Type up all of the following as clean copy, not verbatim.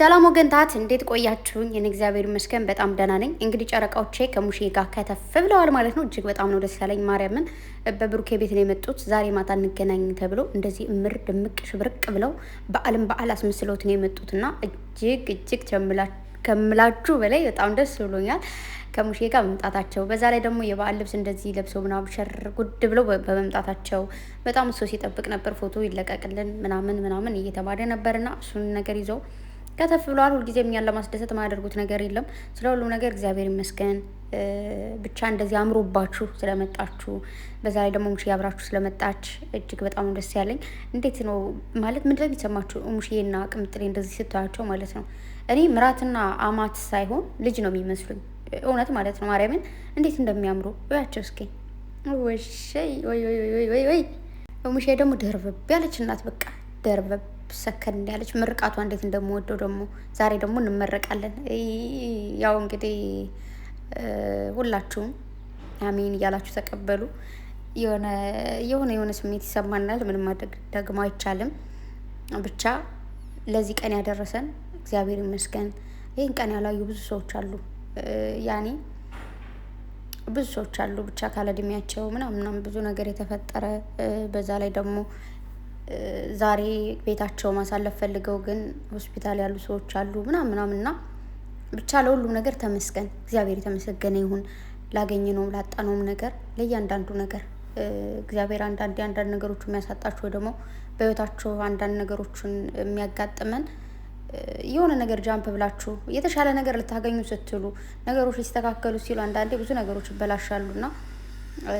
ሰላም ወገንታት እንዴት ቆያችሁኝ? እኔ እግዚአብሔር ይመስገን በጣም ደህና ነኝ። እንግዲህ ጨረቃዎቼ ከሙሼ ጋር ከተፍ ብለዋል ማለት ነው። እጅግ በጣም ነው ደስ ያለኝ። ማርያምን በብሩኬ ቤት ነው የመጡት። ዛሬ ማታ እንገናኝ ተብሎ እንደዚህ እምር ድምቅ ሽብርቅ ብለው በዓል አስመስለውት ነው የመጡትና እጅግ ከምላችሁ በላይ በጣም ደስ ብሎኛል ከሙሼ ጋር መምጣታቸው። በዛ ላይ ደግሞ የበዓል ልብስ እንደዚህ ለብሰው ምናምን ሸር ጉድ ብለው በመምጣታቸው በጣም እሱ ሲጠብቅ ነበር። ፎቶ ይለቀቅልን ምናምን እየተባለ ነበርና እሱን ነገር ይዘው ከተፍ ብለዋል። ሁልጊዜም እኛን ለማስደሰት የማያደርጉት ነገር የለም። ስለ ሁሉም ነገር እግዚአብሔር ይመስገን። ብቻ እንደዚህ አምሮባችሁ ስለመጣችሁ፣ በዛ ላይ ደግሞ ሙሽዬ አብራችሁ ስለመጣች እጅግ በጣም ደስ ያለኝ። እንዴት ነው ማለት ምንድን ነው የሚሰማችሁ? ሙሽዬና ቅምጥሌ እንደዚህ ስታያቸው ማለት ነው እኔ ምራትና አማት ሳይሆን ልጅ ነው የሚመስሉኝ። እውነት ማለት ነው። ማርያምን እንዴት እንደሚያምሩ ያቸው እስኪ ወይ ሙሽዬ ደግሞ ደርበብ ያለች እናት፣ በቃ ደርበብ ሰከን ያለች። ምርቃቷ እንዴት እንደምወደው ደግሞ ዛሬ ደግሞ እንመረቃለን። ያው እንግዲህ ሁላችሁም አሜን እያላችሁ ተቀበሉ። የሆነ ስሜት ይሰማናል። ምንም ማድረግ ደግሞ አይቻልም። ብቻ ለዚህ ቀን ያደረሰን እግዚአብሔር ይመስገን። ይህን ቀን ያላዩ ብዙ ሰዎች አሉ፣ ያኔ ብዙ ሰዎች አሉ። ብቻ ካለ እድሜያቸው ምናምን ብዙ ነገር የተፈጠረ በዛ ላይ ደግሞ ዛሬ ቤታቸው ማሳለፍ ፈልገው ግን ሆስፒታል ያሉ ሰዎች አሉ ምናምንና ብቻ ለሁሉም ነገር ተመስገን፣ እግዚአብሔር የተመሰገነ ይሁን። ላገኘነውም ላጣነውም ነገር ለእያንዳንዱ ነገር እግዚአብሔር አንዳንድ ነገሮች የሚያሳጣችሁ ወይ ደግሞ በህይወታችሁ አንዳንድ ነገሮችን የሚያጋጥመን የሆነ ነገር ጃምፕ ብላችሁ የተሻለ ነገር ልታገኙ ስትሉ ነገሮች ሊስተካከሉ ሲሉ አንዳንዴ ብዙ ነገሮች ይበላሻሉና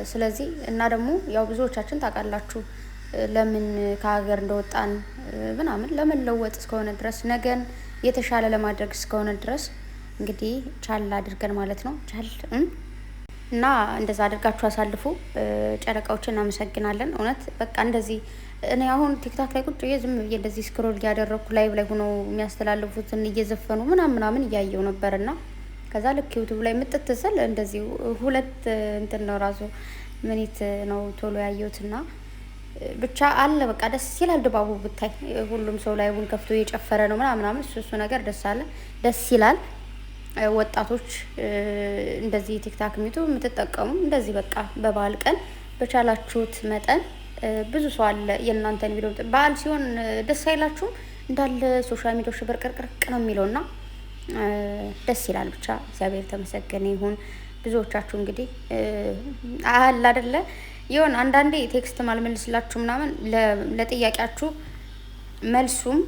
ስለዚህ እና ደግሞ ያው ብዙዎቻችን ታውቃላችሁ ለምን ከሀገር እንደወጣን ምናምን ለመለወጥ እስከሆነ ድረስ ነገን የተሻለ ለማድረግ እስከሆነ ድረስ እንግዲህ ቻል አድርገን ማለት ነው። ቻል እና እንደዛ አድርጋችሁ አሳልፉ። ጨረቃዎችን እናመሰግናለን። እውነት በቃ እንደዚህ እኔ አሁን ቲክታክ ላይ ቁጭ ብዬ ዝም ብዬ እንደዚህ ስክሮል እያደረግኩ ላይቭ ላይ ሆነው የሚያስተላልፉትን እየዘፈኑ ምናምን እያየው ነበርና ከዛ ልክ ዩቱብ ላይ ምጥት ስል እንደዚህ ሁለት እንትን ነው ራሱ ምኒት ነው ቶሎ ያየሁትና ብቻ አለ በቃ ደስ ይላል ድባቡ ብታይ። ሁሉም ሰው ላይቡን ከፍቶ እየጨፈረ ነው ምናምን እሱ ነገር ደስ ይላል። ወጣቶች እንደዚህ ቲክታክ የምትጠቀሙ እንደዚህ በቃ በበዓል ቀን በቻላችሁት መጠን ብዙ ሰው አለ የእናንተን ቪዲዮ በዓል ሲሆን ደስ አይላችሁም? እንዳለ ሶሻል ሚዲያው ሽብርቅርቅርቅ ነው የሚለውና ደስ ይላል። ብቻ እግዚአብሔር ተመሰገነ ይሁን። ብዙዎቻችሁ እንግዲህ አለ አይደለ ይሁን አንዳንዴ ቴክስት ማልመልስላችሁ ምናምን ለጥያቄያችሁ መልሱም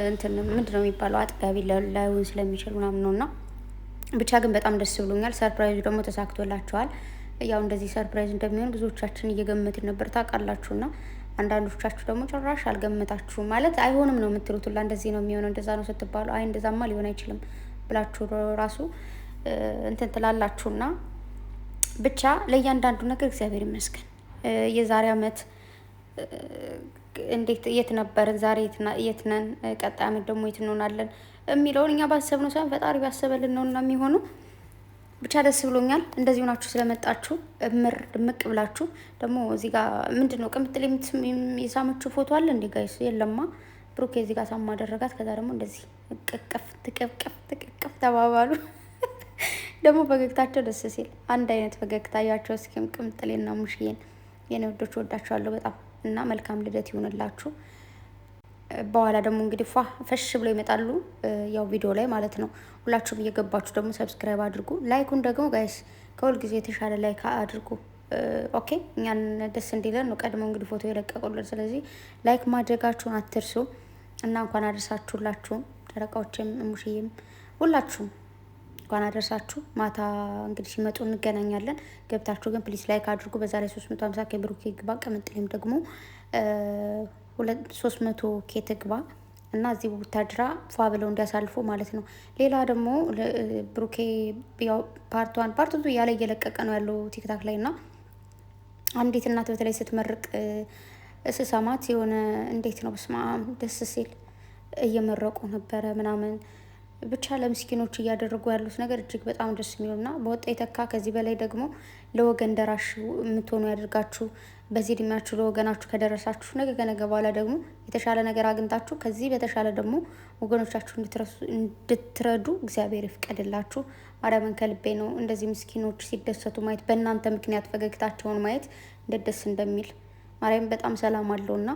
እንትን ምንድነው የሚባለው አጥጋቢ ላይሆን ስለሚችል ምናምን ነውና ብቻ ግን በጣም ደስ ብሎኛል። ሰርፕራይዙ ደግሞ ተሳክቶላችኋል። ያው እንደዚህ ሰርፕራይዝ እንደሚሆን ብዙዎቻችን እየገመትን ነበር ታውቃላችሁና አንዳንዶቻችሁ ደግሞ ጭራሽ አልገመታችሁም። ማለት አይሆንም ነው የምትሉት ሁላ እንደዚህ ነው የሚሆነው እንደዛ ነው ስትባሉ አይ እንደዛማ ሊሆን አይችልም ብላችሁ ራሱ እንትን ትላላችሁና ብቻ ለእያንዳንዱ ነገር እግዚአብሔር ይመስገን። የዛሬ አመት እንዴት የት ነበርን፣ ዛሬ የት ነን፣ ቀጣይ አመት ደግሞ የት እንሆናለን የሚለውን እኛ ባሰብነው ሳይሆን ፈጣሪ ባሰበልን ነውና የሚሆነው። ብቻ ደስ ብሎኛል እንደዚህ ሆናችሁ ስለመጣችሁ እምር ድምቅ ብላችሁ። ደግሞ እዚህ ጋር ምንድነው ቅምጥል የሳመችው ፎቶ አለ እንዴ ጋይስ? የለማ ብሩኬ እዚህ ጋር ሳማ አደረጋት። ከዛ ደግሞ እንደዚህ ትቅፍ ተባባሉ። ደግሞ ፈገግታቸው ደስ ሲል አንድ አይነት ፈገግታ ያቸው። እስኪ ቅምጥሌና ሙሽዬን የኔ ወዶች ወዳችኋለሁ በጣም እና መልካም ልደት ይሁንላችሁ። በኋላ ደግሞ እንግዲህ ፈሽ ብሎ ይመጣሉ ያው ቪዲዮ ላይ ማለት ነው። ሁላችሁም እየገባችሁ ደግሞ ሰብስክራይብ አድርጉ። ላይኩን ደግሞ ጋይስ ከሁል ጊዜ የተሻለ ላይክ አድርጉ። ኦኬ እኛን ደስ እንዲለን ነው ቀድሞ እንግዲህ ፎቶ የለቀቁልን። ስለዚህ ላይክ ማድረጋችሁን አትርሱ እና እንኳን አደረሳችሁላችሁም ጨረቃዎችም ሙሽዬም ሁላችሁም እንኳን አደረሳችሁ። ማታ እንግዲህ ሲመጡ እንገናኛለን። ገብታችሁ ግን ፕሊስ ላይክ አድርጉ። በዛ ላይ 350 ከብሩኬ ግባ፣ ቅምጥሌም ደግሞ 300 ኬ ትግባ እና እዚህ ቡታጅራ ፏ ብለው እንዲያሳልፉ ማለት ነው። ሌላ ደግሞ ብሩኬ ያው ፓርት ቱ እያለ እየለቀቀ ነው ያለው ቲክታክ ላይ እና አንዲት እናት በተለይ ስትመርቅ ስሰማት የሆነ እንዴት ነው በስመ አብ ደስ ሲል እየመረቁ ነበረ ምናምን ብቻ ለምስኪኖች እያደረጉ ያሉት ነገር እጅግ በጣም ደስ የሚሉና በወጣ የተካ ከዚህ በላይ ደግሞ ለወገን ደራሽ የምትሆኑ ያደርጋችሁ። በዚህ እድሜያችሁ ለወገናችሁ ከደረሳችሁ ነገ ከነገ በኋላ ደግሞ የተሻለ ነገር አግኝታችሁ ከዚህ በተሻለ ደግሞ ወገኖቻችሁ እንድትረዱ እግዚአብሔር ይፍቀድላችሁ። ማርያምን ከልቤ ነው እንደዚህ ምስኪኖች ሲደሰቱ ማየት፣ በእናንተ ምክንያት ፈገግታቸውን ማየት እንዴት ደስ እንደሚል ማርያም በጣም ሰላም አለውና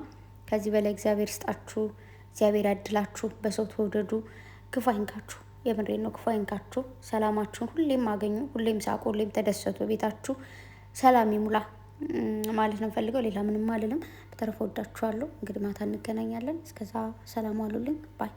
ከዚህ በላይ እግዚአብሔር ስጣችሁ፣ እግዚአብሔር ያድላችሁ፣ በሰው ተወደዱ፣ ክፉ አይንካችሁ። የምሬን ነው፣ ክፉ አይንካችሁ። ሰላማችሁን ሁሌም አገኙ፣ ሁሌም ሳቁ፣ ሁሌም ተደሰቱ። ቤታችሁ ሰላም ይሙላ ማለት ነው ፈልገው። ሌላ ምንም አልልም። በተረፈ ወዳችኋለሁ። እንግዲህ ማታ እንገናኛለን። እስከዛ ሰላም አሉልኝ ባይ